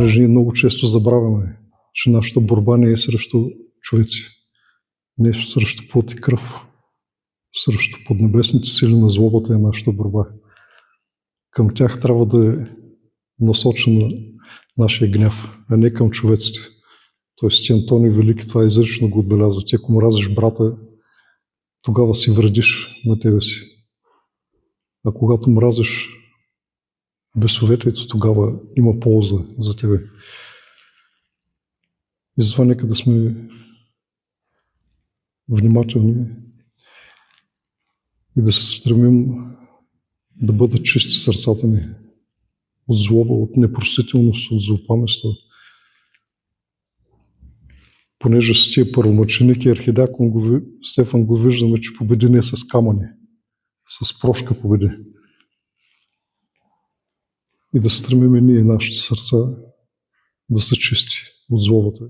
Понеже ние много често забравяме, че нашата борба не е срещу човеци, не е срещу плът и кръв, срещу поднебесните сили на злобата е нашата борба. Към тях трябва да е насочен нашия гняв, а не към човеците. Тоест Антоний Велики това изрично го отбелязва. Ти ако мразиш брата, тогава си вредиш на тебе си. А когато мразиш бесовете, тогава има полза за тебе. И затова нека да сме внимателни и да се стремим да бъдат чисти сърцата ни от злоба, от непростителност, от злопамество. Понеже с тия първомъченик и архидиакон Стефан го виждаме, че победи не с камъни, с прошка победи. И да стремим ние нашите сърца да са чисти от злобата.